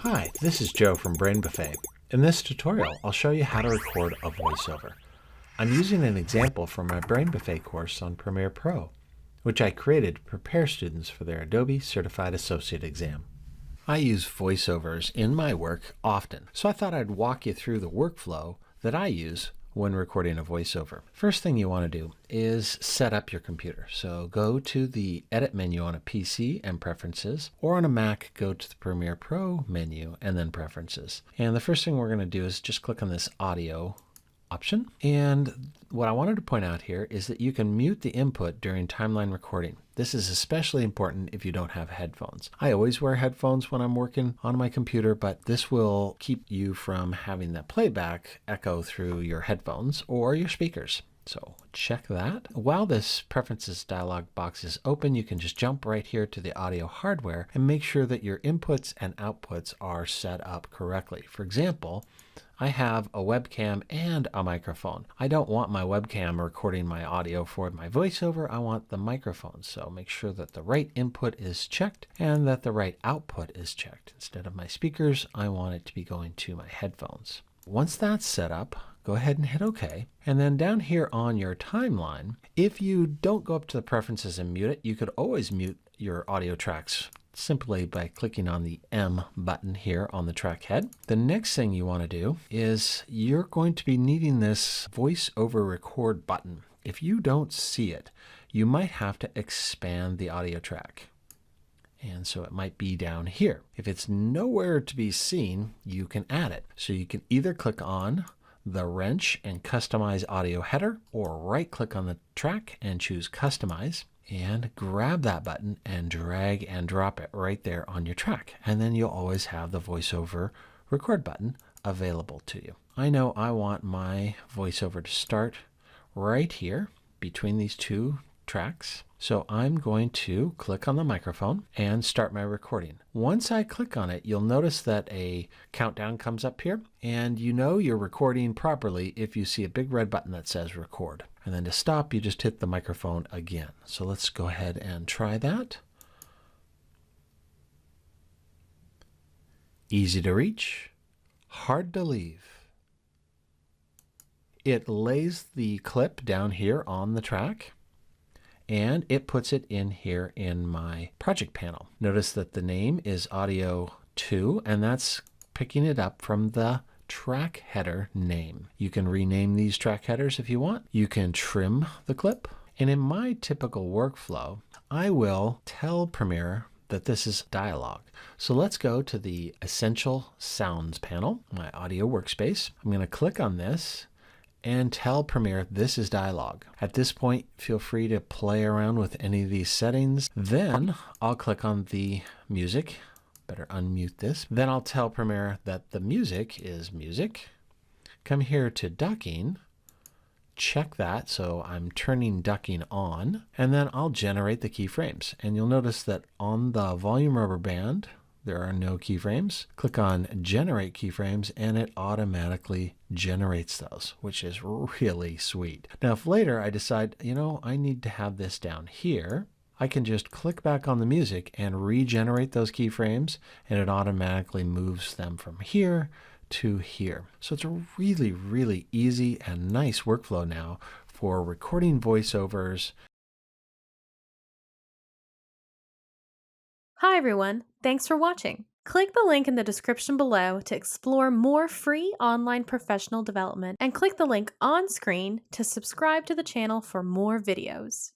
Hi, this is Joe from Brain Buffet. In this tutorial, I'll show you how to record a voiceover. I'm using an example from my Brain Buffet course on Premiere Pro, which I created to prepare students for their Adobe Certified Associate exam. I use voiceovers in my work often, so I thought I'd walk you through the workflow that I use when recording a voiceover. First thing you want to do is set up your computer. So go to the Edit menu on a PC and Preferences, or on a Mac, go to the Premiere Pro menu and then Preferences. And the first thing we're going to do is just click on this Audio option. And what I wanted to point out here is that you can mute the input during timeline recording. This is especially important if you don't have headphones. I always wear headphones when I'm working on my computer, but this will keep you from having that playback echo through your headphones or your speakers. So check that. While this preferences dialog box is open, you can just jump right here to the audio hardware and make sure that your inputs and outputs are set up correctly. For example, I have a webcam and a microphone. I don't want my webcam recording my audio for my voiceover. I want the microphone. So make sure that the right input is checked and that the right output is checked. Instead of my speakers, I want it to be going to my headphones. Once that's set up, go ahead and hit OK. And then down here on your timeline, if you don't go up to the preferences and mute it, you could always mute your audio tracks simply by clicking on the M button here on the track head. The next thing you want to do is you're going to be needing this voice over record button. If you don't see it, you might have to expand the audio track. And so it might be down here. If it's nowhere to be seen, you can add it. So you can either click on the wrench and customize audio header, or right click on the track and choose customize and grab that button and drag and drop it right there on your track. And then you'll always have the voiceover record button available to you. I know I want my voiceover to start right here between these two tracks. So I'm going to click on the microphone and start my recording. Once I click on it, you'll notice that a countdown comes up here, and you know you're recording properly if you see a big red button that says record. And then to stop, you just hit the microphone again. So let's go ahead and try that. Easy to reach, hard to leave. It lays the clip down here on the track, and it puts it in here in my project panel. Notice that the name is Audio 2, and that's picking it up from the track header name. You can rename these track headers if you want. You can trim the clip. And in my typical workflow, I will tell Premiere that this is dialogue. So let's go to the Essential Sounds panel, my audio workspace. I'm going to click on this and tell Premiere this is dialogue. At this point, feel free to play around with any of these settings. Then I'll click on the music. Better unmute this. Then I'll tell Premiere that the music is music. Come here to ducking. Check that, so I'm turning ducking on. And then I'll generate the keyframes. And you'll notice that on the volume rubber band, there are no keyframes. Click on Generate Keyframes and it automatically generates those, which is really sweet. Now, if later I decide, I need to have this down here, I can just click back on the music and regenerate those keyframes, and it automatically moves them from here to here. So it's a really, really easy and nice workflow now for recording voiceovers. Hi everyone, thanks for watching. Click the link in the description below to explore more free online professional development, and click the link on screen to subscribe to the channel for more videos.